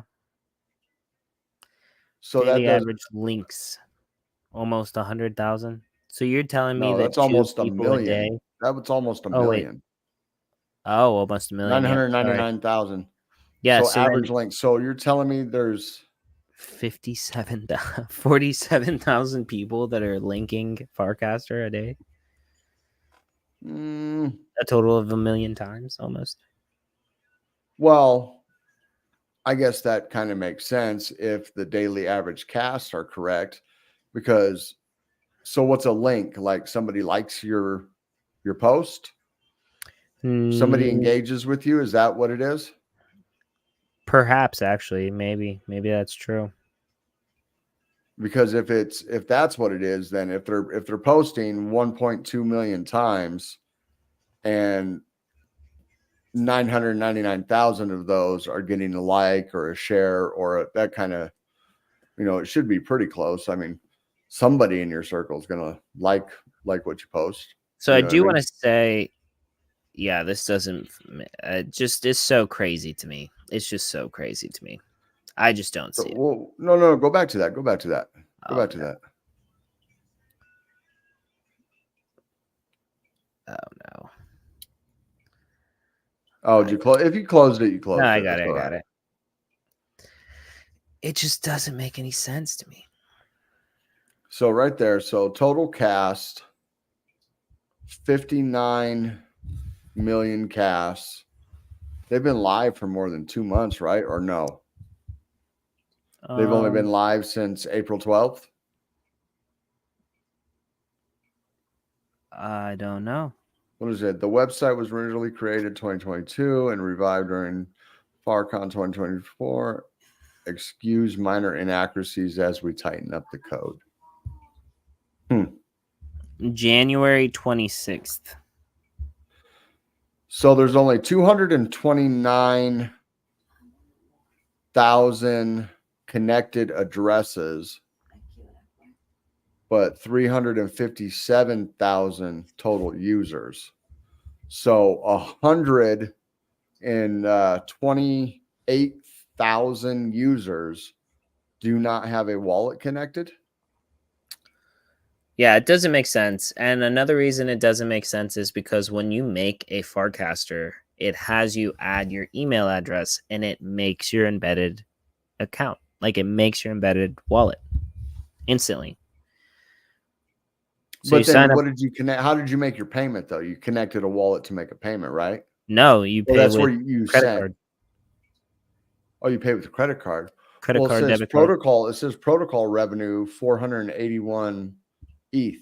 So daily that does average links almost 100,000. So you're telling me no, that that's almost a people a day? million. That was almost a Oh, wait. million. Oh, almost a million. 999,000. Yeah, So so average link. So you're telling me there's 47,000 people that are linking Farcaster a day? A total of 1 million times almost. Well, I guess that kind of makes sense if the daily average casts are correct, because so what's a link? Like somebody likes your post? Somebody engages with you? Is that what it is? Perhaps, actually, maybe that's true. Because if that's what it is, then if they're posting 1.2 million times and 999,000 of those are getting a like or a share or that kind of, it should be pretty close. I mean, somebody in your circle is going to like what you post. So I do want to say, yeah, this doesn't just is so crazy to me. It's just so crazy to me. I just don't see it. Well, no, go back to that. Go back to that. Oh, no. Oh, did you close? If you closed it, you closed it. No, I got it. It just doesn't make any sense to me. So right there, so total cast, 59 million casts. They've been live for more than 2 months, right? Or no? They've only been live since April 12th. I don't know. What is it? The website was originally created 2022 and revived during FarCon 2024. Excuse minor inaccuracies as we tighten up the code. January 26th. So there's only 229,000 connected addresses, but 357,000 total users. So 128,000 users do not have a wallet connected. Yeah, it doesn't make sense. And another reason it doesn't make sense is because when you make a Farcaster, it has you add your email address and it makes your embedded account. Like it makes your embedded wallet instantly. So you But sign then up. what did you connect? How did you make your payment though? You connected a wallet to make a payment, right? No, you Well, pay that's with where you credit sent. card, Oh, you pay with a credit card. credit Well, it card, says debit card. protocol. It says protocol revenue 481 ETH.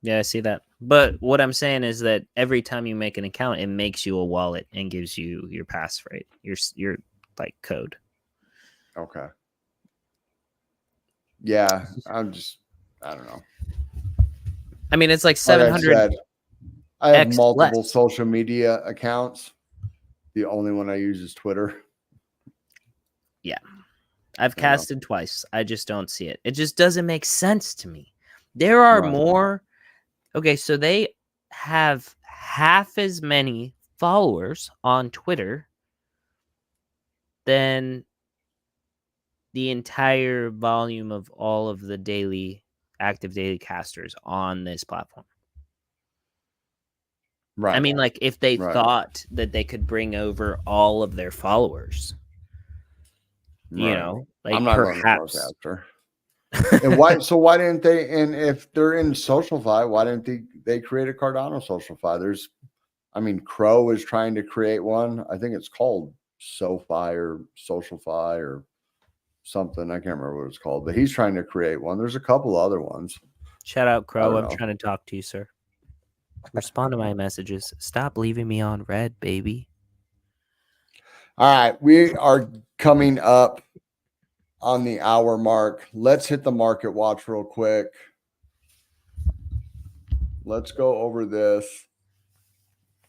Yeah, I see that. But what I'm saying is that every time you make an account, it makes you a wallet and gives you your passphrase, your like code. Okay. Yeah, I don't know. I mean, it's like Like I 700 said, I have X multiple less. social media accounts. The only one I use is Twitter. Yeah, I've You know. casted twice. I just don't see it. It just doesn't make sense to me. There are Right. more. Okay, so they have half as many followers on Twitter than the entire volume of all of the active daily casters on this platform. Right. I mean, like if they Right. thought that they could bring over all of their followers, you Right. know, like I'm not perhaps. going to Farcaster. And why? So why didn't they? And if they're in SocialFi, why didn't they create a Cardano SocialFi? I mean, Crow is trying to create one. I think it's called SoFi or SocialFi or something. I can't remember what it's called, but he's trying to create one. There's a couple other ones. Shout out, Crow. I'm know. trying to talk to you, sir. Respond to my messages. Stop leaving me on red, baby. All right, we are coming up on the hour mark. Let's hit the market watch real quick. Let's go over this.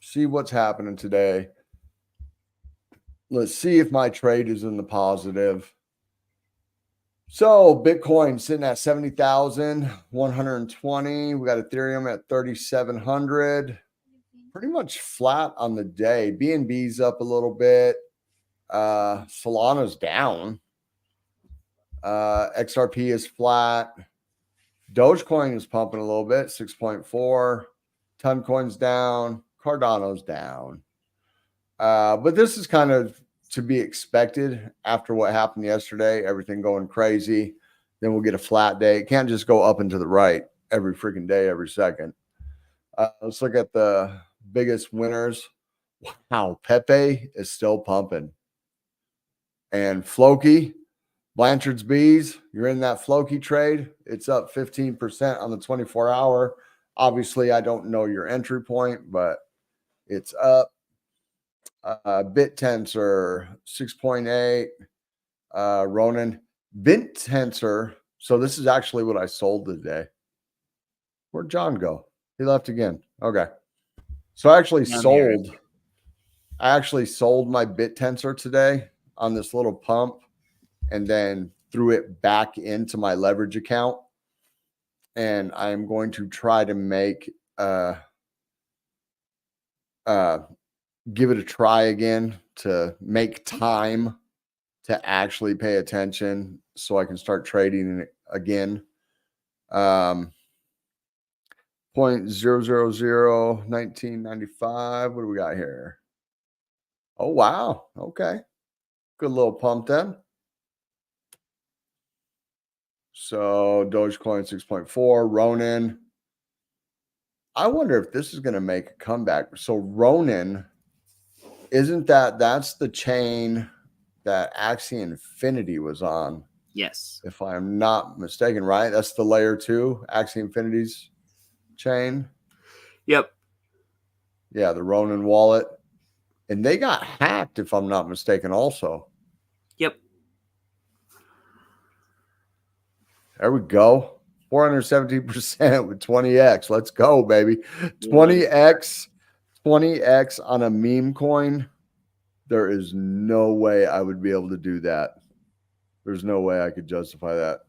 See what's happening today. Let's see if my trade is in the positive. So Bitcoin sitting at 70,120. We got Ethereum at 3,700. Pretty much flat on the day. BNB's up a little bit. Solana's down. XRP is flat. Dogecoin is pumping a little bit, 6.4. Toncoin's down. Cardano's down. But this is kind of to be expected after what happened yesterday, everything going crazy. Then we'll get a flat day. It can't just go up and to the right every freaking day, every second. Let's look at the biggest winners. Wow, Pepe is still pumping. And Floki, Blanchard's Bees, you're in that Floki trade. It's up 15% on the 24-hour. Obviously, I don't know your entry point, but it's up. BitTensor 6.8. Ronin BitTensor. So this is actually what I sold today. Where'd John go? He left again. Okay. So I actually sold my BitTensor today on this little pump and then threw it back into my leverage account. And I'm going to try to make give it a try again to make time to actually pay attention so I can start trading it again. 0.0001995. What do we got here? Oh, wow. Okay. Good little pump then. So Dogecoin 6.4. Ronin. I wonder if this is going to make a comeback. So Ronin, that's the chain that Axie Infinity was on? Yes. If I'm not mistaken, right? That's the layer 2 Axie Infinity's chain. Yep. Yeah, the Ronin wallet. And they got hacked, if I'm not mistaken, also. Yep. There we go. 417% with 20x. Let's go, baby. 20x on a meme coin. There is no way I would be able to do that. There's no way I could justify that.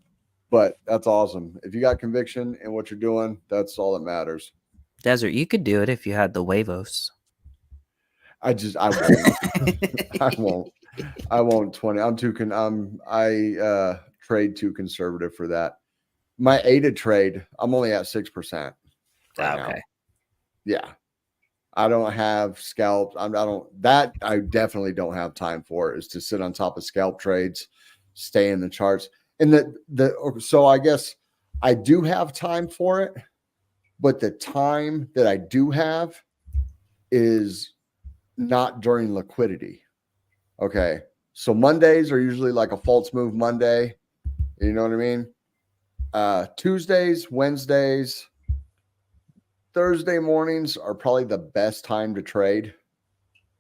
But that's awesome. If you got conviction in what you're doing, that's all that matters. Desert, you could do it if you had the Huevos. I won't. I won't 20. I trade too conservative for that. My ADA trade, I'm only at 6% right now. Yeah. I don't have scalps. I definitely don't have time for is to sit on top of scalp trades, stay in the charts. And so I guess I do have time for it, but the time that I do have is not during liquidity. Okay. So Mondays are usually like a false move Monday. You know what I mean? Tuesdays, Wednesdays, Thursday mornings are probably the best time to trade.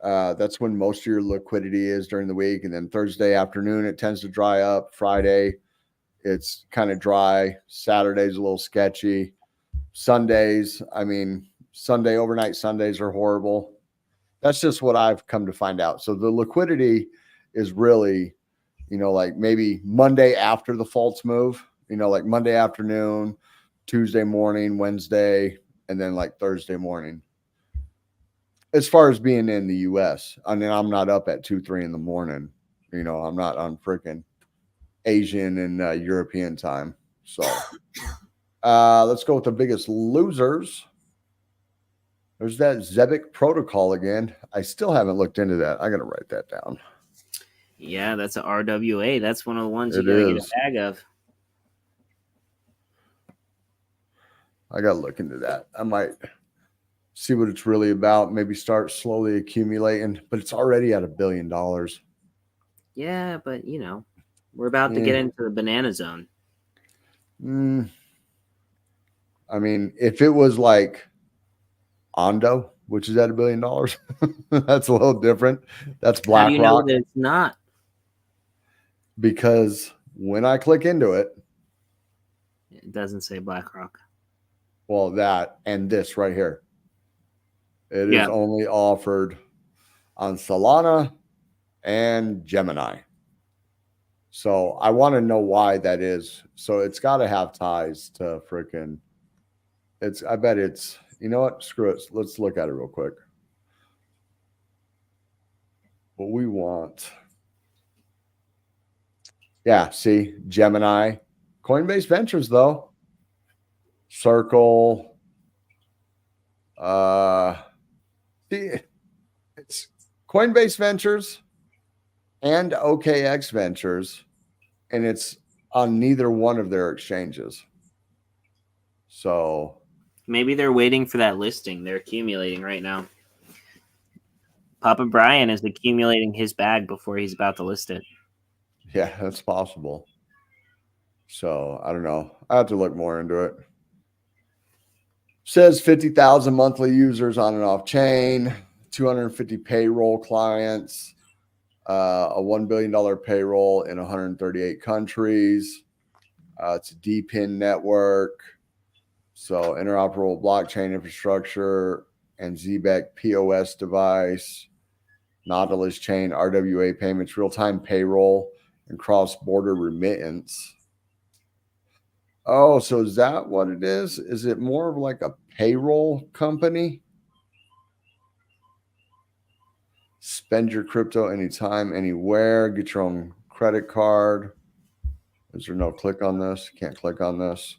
That's when most of your liquidity is during the week. And then Thursday afternoon, it tends to dry up. Friday, it's kind of dry. Saturday's a little sketchy. Sundays, I mean, overnight Sundays are horrible. That's just what I've come to find out. So the liquidity is really, like maybe Monday after the false move, like Monday afternoon, Tuesday morning, Wednesday, and then like Thursday morning. As far as being in the US, I mean, I'm not up at 2-3 in the morning. I'm not on freaking Asian and European time. So let's go with the biggest losers. There's that Zebic protocol again. I still haven't looked into that. I got to write that down. Yeah, that's an RWA. That's one of the ones you It got to get is. a bag of. I got to look into that. I might see what it's really about. Maybe start slowly accumulating, but it's already at $1 billion. Yeah, but we're about to get into the banana zone. I mean, if it was like Ondo, which is at $1 billion, that's a little different. That's BlackRock. How do you know that it's not? Because when I click into it, It doesn't say BlackRock. Well, that and this right here. It is only offered on Solana and Gemini. So I want to know why that is. So it's got to have ties to freaking. I bet it's. You know what? Screw it. Let's look at it real quick. What we want. Yeah. See, Gemini, Coinbase Ventures though. Circle. It's Coinbase Ventures and OKX Ventures, and it's on neither one of their exchanges. So maybe they're waiting for that listing. They're accumulating right now. Papa Brian is accumulating his bag before he's about to list it. Yeah, that's possible. So I don't know. I have to look more into it. Says 50,000 monthly users on and off chain, 250 payroll clients, a $1 billion payroll in 138 countries. It's a DPIN network. So interoperable blockchain infrastructure and ZBEC POS device, Nautilus chain, RWA payments, real-time payroll, and cross-border remittance. Oh, so is that what it is? Is it more of like a payroll company? Spend your crypto anytime, anywhere. Get your own credit card. Is there no click on this? Can't click on this.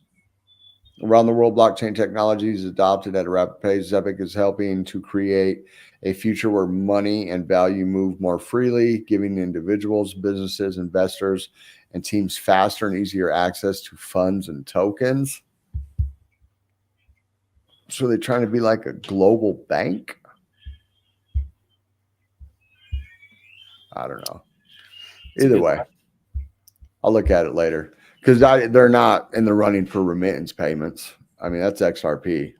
Around the world, blockchain technology is adopted at a rapid pace. Zebic is helping to create a future where money and value move more freely, giving individuals, businesses, investors, and teams faster and easier access to funds and tokens. So they're trying to be like a global bank? I don't know. Either way, I'll look at it later because they're not in the running for remittance payments. I mean, that's XRP.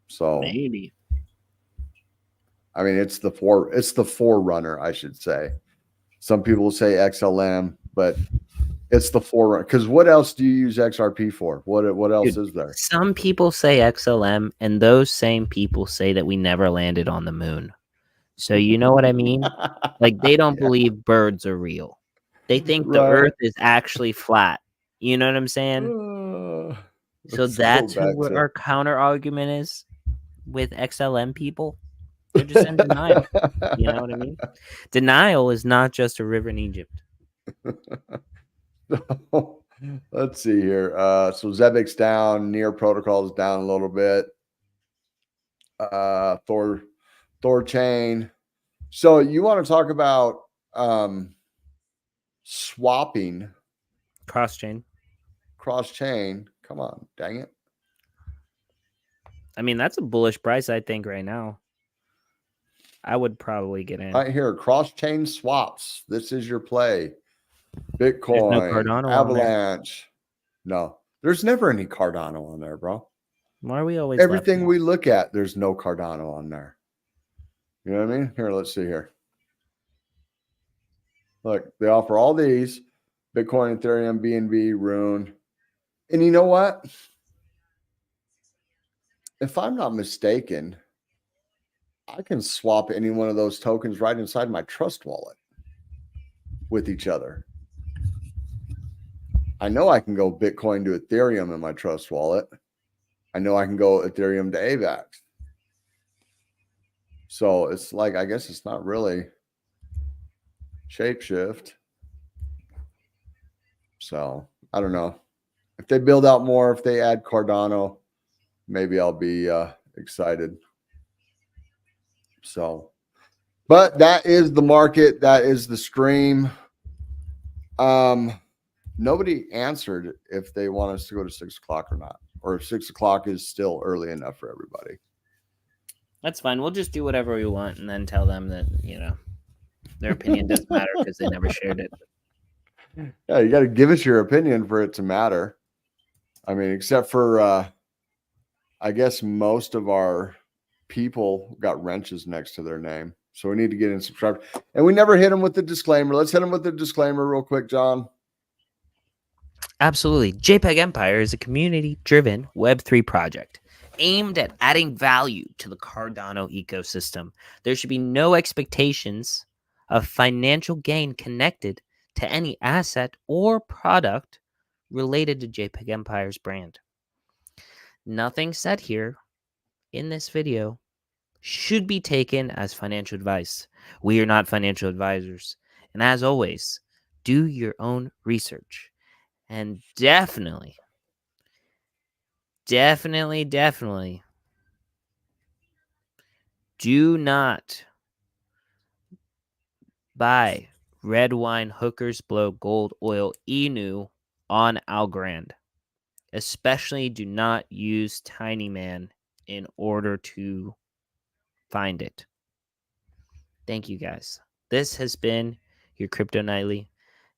So maybe. I mean, it's the forerunner, I should say. Some people say XLM, but it's the forerunner. Because what else do you use XRP for? What else is there? Some people say XLM, and those same people say that we never landed on the moon. So you know what I mean? Like they don't believe birds are real. They think the Earth is actually flat. You know what I'm saying? So that's who our counter argument is with XLM people. They're just in denial. You know what I mean? Denial is not just a river in Egypt. Let's see here. So Zebic's down, Near Protocol's down a little bit. Thor chain. So you want to talk about swapping cross chain? Come on, dang it. I mean, that's a bullish price, I think, right now. I would probably get in. Right here, cross-chain swaps. This is your play. There's no Bitcoin, Cardano on there. Avalanche. No, there's never any Cardano on there, bro. Why are we always Everything left we look at, there's no Cardano on there. You know what I mean? Here, let's see here. Look, they offer all these: Bitcoin, Ethereum, BNB, Rune. And you know what? If I'm not mistaken, I can swap any one of those tokens right inside my Trust wallet with each other. I know I can go Bitcoin to Ethereum in my Trust wallet. I know I can go Ethereum to AVAX. So it's like, I guess it's not really shapeshift. So I don't know. If they build out more, if they add Cardano, maybe I'll be excited. So, but that is the market. That is the stream. Nobody answered if they want us to go to 6 o'clock or not, or if 6 o'clock is still early enough for everybody. That's fine. We'll just do whatever we want and then tell them that, you know, their opinion doesn't matter because they never shared it. Yeah, you got to give us your opinion for it to matter. I mean, except for, I guess most of our people got wrenches next to their name. So we need to get in subscribers. And we never hit them with the disclaimer. Let's hit them with the disclaimer real quick, John. Absolutely. JPEG Empire is a community-driven Web3 project aimed at adding value to the Cardano ecosystem. There should be no expectations of financial gain connected to any asset or product related to JPEG Empire's brand. Nothing said here in this video should be taken as financial advice. We are not financial advisors. And as always, do your own research. And definitely do not buy red wine hookers blow gold oil Inu on Algorand. Especially do not use Tiny Man in order to find it. Thank you guys. This has been your Crypto Nightly,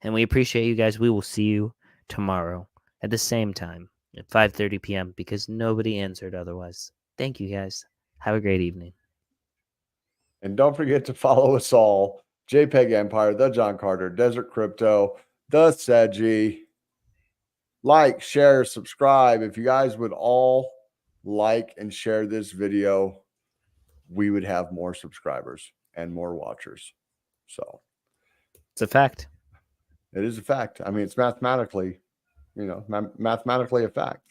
and we appreciate you guys. We will see you tomorrow at the same time at 5:30 p.m. because nobody answered otherwise. Thank you guys. Have a great evening. And don't forget to follow us all: JPEG Empire, the John Carter, Desert Crypto, the Seji. Like, share, subscribe. If you guys would all like and share this video, we would have more subscribers and more watchers. So It's a fact. it is a fact. I mean, it's mathematically, mathematically a fact,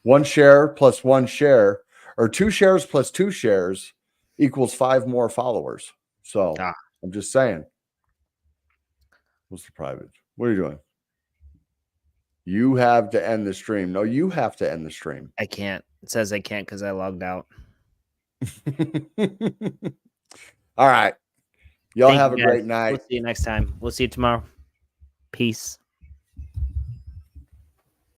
one share plus one share, or 2 shares plus 2 shares equals 5 more followers. So I'm just saying. What's the private? What are you doing? You have to end the stream. No, you have to end the stream. I can't. It says I can't because I logged out. All right. Y'all have a great night. We'll see you next time. We'll see you tomorrow. Peace.